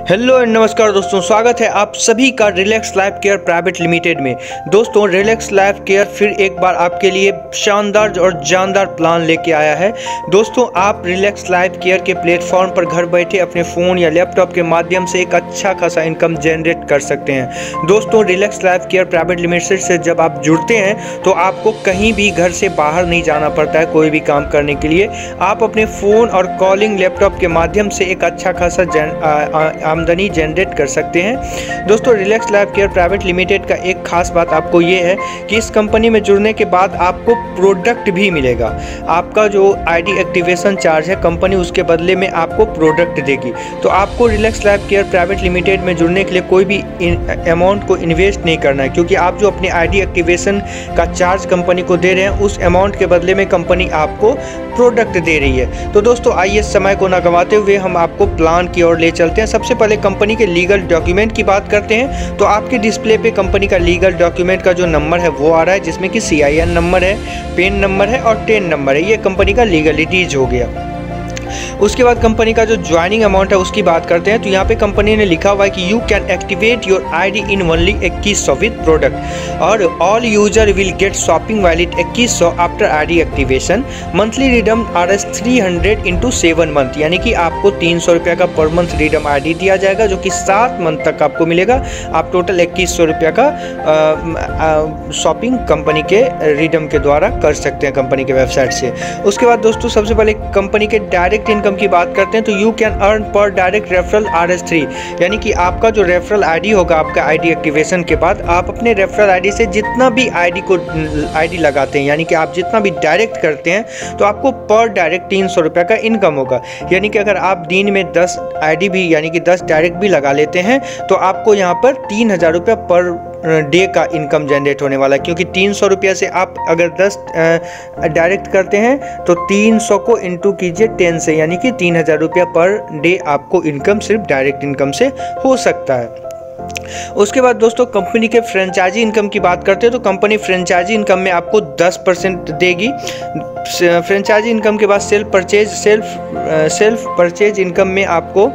Hello and नमस्कार दोस्तों, स्वागत है आप सभी का relax life care private limited में। दोस्तों, रिलैक्स लाइफ केयर फिर एक बार आपके लिए शानदार और जानदार प्लान लेके आया है। दोस्तों, आप रिलैक्स लाइफ केयर के प्लेटफॉर्म पर घर बैठे अपने फ़ोन या लैपटॉप के माध्यम से एक अच्छा खासा इनकम जनरेट कर सकते हैं। दोस्तों, relax life care private limited से जब आप जुड़ते हैं तो आपको कहीं भी घर से बाहर नहीं जाना पड़ता है कोई भी काम करने के लिए। आप अपने फ़ोन और कॉलिंग लैपटॉप के माध्यम से एक अच्छा खासा आमदनी जनरेट कर सकते हैं। दोस्तों, relax life care private limited का एक खास बात आपको ये है कि इस कंपनी में जुड़ने के बाद आपको प्रोडक्ट भी मिलेगा। आपका जो आईडी एक्टिवेशन चार्ज है कंपनी उसके बदले में आपको प्रोडक्ट देगी। तो आपको relax life care private limited में जुड़ने के लिए कोई भी अमाउंट को इन्वेस्ट नहीं करना है, क्योंकि आप जो अपने आईडी एक्टिवेशन का चार्ज कंपनी को दे रहे हैं उस अमाउंट के बदले में कंपनी आपको प्रोडक्ट दे रही है। तो दोस्तों, आइए समय को ना गंवाते हुए हम आपको प्लान की ओर ले चलते हैं। सबसे पहले कंपनी के लीगल डॉक्यूमेंट की बात करते हैं। तो आपके डिस्प्ले पे कंपनी का लीगल डॉक्यूमेंट का जो नंबर है वो आ रहा है, जिसमें कि CIN नंबर है, पेन नंबर है और टेन नंबर है। ये कंपनी का लीगलिटीज हो गया। उसके बाद कंपनी का जो ज्वाइनिंग अमाउंट है उसकी बात करते हैं। तो यहाँ पे कंपनी ने लिखा हुआ है कि you can activate your ID in only 2100 with product और all user will get shopping valid 2100 after ID activation. Monthly redeem RS 300 into 7 month, यानी कि आपको 300 रुपये का पर मंथ रिडम आईडी दिया जाएगा, जो कि 7 मंथ तक आपको मिलेगा। आप टोटल 2100 रुपये का शॉपिंग कंपनी के रिडम के द्वारा कर सकते हैं कंपनी के वेबसाइट से। उसके बाद दोस्तों, सबसे पहले कंपनी के डायरेक्ट इनकम की बात करते हैं। तो यू कैन अर्न पर डायरेक्ट रेफरल RS 3, यानी कि आपका जो रेफरल आईडी होगा आपका आईडी एक्टिवेशन के बाद, आप अपने रेफरल आईडी से जितना भी आईडी लगाते हैं, यानी कि आप जितना भी डायरेक्ट करते हैं, तो आपको पर डायरेक्ट 300 रुपये का इनकम होगा। यानी कि अगर आप दिन में 10 आईडी भी यानी कि 10 डायरेक्ट भी लगा लेते हैं तो आपको यहाँ पर 3000 रुपये पर डे का इनकम जनरेट होने वाला है, क्योंकि 300 रुपये से आप अगर 10 डायरेक्ट करते हैं तो 300 को इंटू कीजिए 10 से, यानी कि 3000 रुपये पर डे आपको इनकम सिर्फ डायरेक्ट इनकम से हो सकता है। उसके बाद दोस्तों, कंपनी के फ्रेंचाइजी इनकम की बात करते हैं। तो कंपनी फ्रेंचाइजी इनकम में आपको 10% देगी। फ्रेंचाइजी इनकम के बाद सेल्फ परचेज इनकम में आपको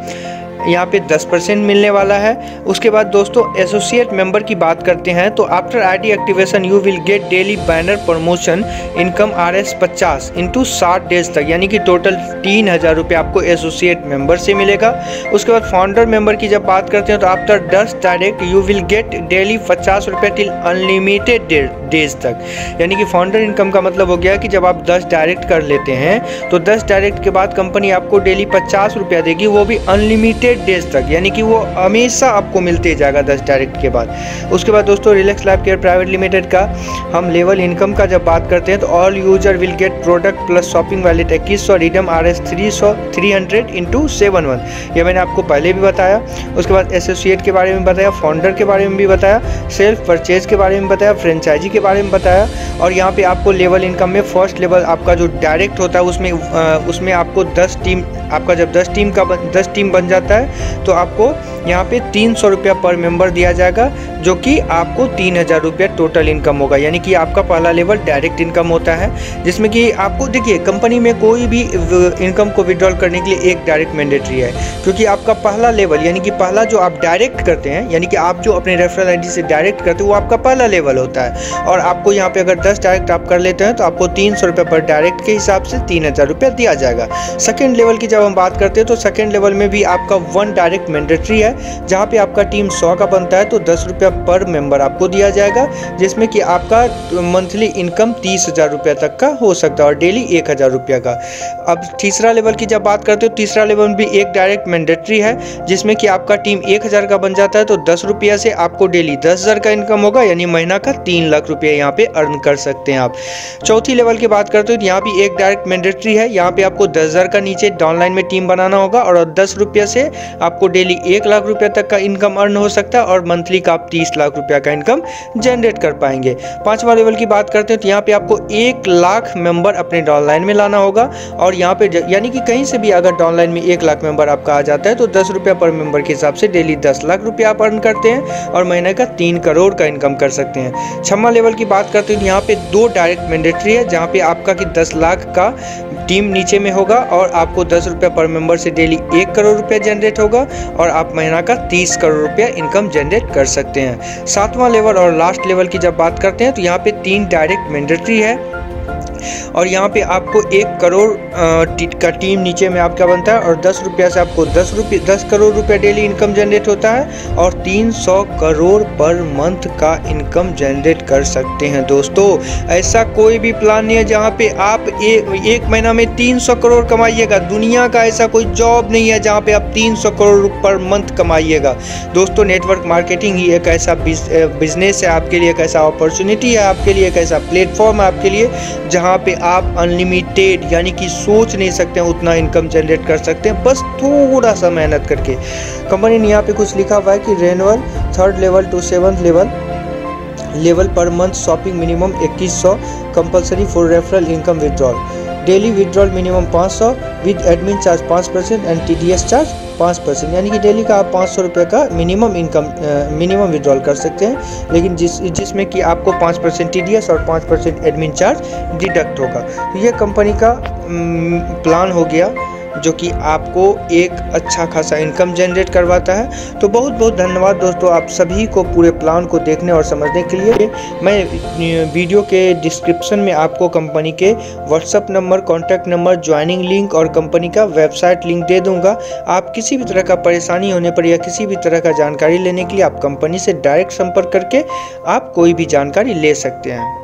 यहाँ पे 10% मिलने वाला है। उसके बाद दोस्तों, एसोसिएट मेंबर की बात करते हैं। तो after ID activation you will get daily banner promotion income RS 50 into 60 days तक, यानी कि टोटल 3000 रुपये आपको एसोसिएट मेंबर से मिलेगा। उसके बाद फाउंडर मेंबर की जब बात करते हैं तो after 10 direct you will get daily 50 रुपये टिल अनलिमिटेड डेज तक, यानी कि फाउंडर इनकम का मतलब हो गया कि जब आप 10 डायरेक्ट कर लेते हैं तो 10 डायरेक्ट के बाद कंपनी आपको डेली 50 रुपया देगी, वो भी अनलिमिटेड डेज तक, यानी कि वो हमेशा आपको मिलते जाएगा 10 डायरेक्ट के बाद। उसके बाद दोस्तों, relax life care private limited का हम लेवल इनकम का जब बात करते हैं तो all user will gate product plus shopping valid 2100 redeem RS 300 into 7 month. ये मैंने आपको पहले भी बताया। उसके बाद एसोसिएट के बारे में बताया, फाउंडर के बारे में भी बताया, सेल्फ परचेज के बारे में बताया, फ्रेंचाइजी के बारे में बताया। और यहाँ पे आपको लेवल इनकम में फर्स्ट लेवल आपका जो डायरेक्ट होता है उसमें आपको 10 टीम, आपका जब 10 टीम बन जाता है तो आपको यहाँ पे 300 रुपया पर मेंबर दिया जाएगा, जो कि आपको 3000 रुपया टोटल इनकम होगा। यानी कि आपका पहला लेवल डायरेक्ट इनकम होता है, जिसमें कि आपको देखिए कंपनी में कोई भी इनकम को विड्रॉल करने के लिए एक डायरेक्ट मैंडेटरी है, क्योंकि आपका पहला लेवल यानी कि पहला जो आप डायरेक्ट करते हैं, यानी कि आप जो अपने रेफरल आईडी से डायरेक्ट करते हैं वो आपका पहला लेवल होता है। और आपको यहाँ पे अगर 10 डायरेक्ट आप कर लेते हैं तो आपको 300 रुपये पर डायरेक्ट के हिसाब से 3000 रुपया दिया जाएगा। सेकेंड लेवल की जब हम बात करते हैं तो सेकेंड लेवल में भी आपका 1 डायरेक्ट मैंडेटरी है, जहाँ पे आपका टीम 100 का बनता है तो 10 रुपया पर मेंबर आपको दिया जाएगा, जिसमें कि आपका मंथली इनकम 30,000 रुपये तक का हो सकता है और डेली 1000 रुपये का। अब तीसरा लेवल की जब बात करते हो, तीसरा लेवल में भी एक डायरेक्ट मैंडेटरी है, जिसमें कि आपका टीम 1000 का बन जाता है तो 10 रुपया से आपको डेली 10,000 का इनकम होगा, यानी महीना का 3 लाख रुपये यहाँ पे अर्न कर सकते हैं आप। चौथी लेवल की बात करते हो तो यहाँ भी एक डायरेक्ट मैंडेटरी है, यहाँ पे आपको 10,000 का नीचे डाउनलाइन में टीम बनाना होगा और 10 रुपये से आपको डेली 1 लाख रुपये तक का इनकम अर्न हो सकता है और मंथली का आप 30 लाख रुपया का इनकम जनरेट कर पाएंगे। पांचवा लेवल की बात करते हैं तो यहाँ पे आपको 1 लाख मेंबर अपने डाउनलाइन में लाना होगा और यहाँ पे यानी कि कहीं से भी अगर डाउनलाइन में 1 लाख मेंबर आपका आ जाता है तो 10 रुपया पर मेंबर के हिसाब से डेली 10 लाख रुपया आप अर्न करते हैं और महीने का 3 करोड़ का इनकम कर सकते हैं। छठवां लेवल की बात करते हैं यहाँ पे 2 डायरेक्ट मैंडेटरी है, जहाँ पे आपका कि 10 लाख का टीम नीचे में होगा और आपको 10 रुपये पर मेंबर से डेली 1 करोड़ रुपये जनरेट होगा और आप महीना का 30 करोड़ रुपये इनकम जनरेट कर सकते हैं। 7वां लेवल और लास्ट लेवल की जब बात करते हैं तो यहाँ पे 3 डायरेक्ट मैंडेटरी है और यहाँ पे आपको 1 करोड़ का टीम नीचे में आपका बनता है और 10 रुपये से आपको 10 करोड़ रुपये डेली इनकम जनरेट होता है और 300 करोड़ पर मंथ का इनकम जनरेट कर सकते हैं। दोस्तों ऐसा कोई भी प्लान नहीं है जहाँ पे आप एक महीना में 300 करोड़ कमाइएगा। दुनिया का ऐसा कोई जॉब नहीं है जहाँ पे आप 300 करोड़ पर मंथ कमाइएगा। दोस्तों नेटवर्क मार्केटिंग ही एक ऐसा बिजनेस है आपके लिए, एक ऐसा अपॉर्चुनिटी है आपके लिए, एक ऐसा प्लेटफॉर्म है आपके लिए जहाँ पे आप अनलिमिटेड यानी कि सोच नहीं सकते हैं उतना इनकम जनरेट कर सकते हैं बस थोड़ा सा मेहनत करके। कंपनी ने यहाँ पे कुछ लिखा हुआ है कि renewal 3rd level to 7th level पर month shopping minimum 2100 compulsory for referral income withdrawal, daily withdrawal minimum 500 with admin charge 5% and TDS charge 5%, यानी कि डेली का आप 500 रुपये का मिनिमम विड्रॉल कर सकते हैं, लेकिन जिसमें कि आपको 5% TDS और 5% एडमिन चार्ज डिडक्ट होगा। तो ये कंपनी का प्लान हो गया जो कि आपको एक अच्छा खासा इनकम जनरेट करवाता है। तो बहुत बहुत धन्यवाद दोस्तों आप सभी को पूरे प्लान को देखने और समझने के लिए। मैं वीडियो के डिस्क्रिप्शन में आपको कंपनी के WhatsApp number, contact number, joining link और कंपनी का वेबसाइट लिंक दे दूंगा। आप किसी भी तरह का परेशानी होने पर या किसी भी तरह का जानकारी लेने के लिए आप कंपनी से डायरेक्ट संपर्क करके आप कोई भी जानकारी ले सकते हैं।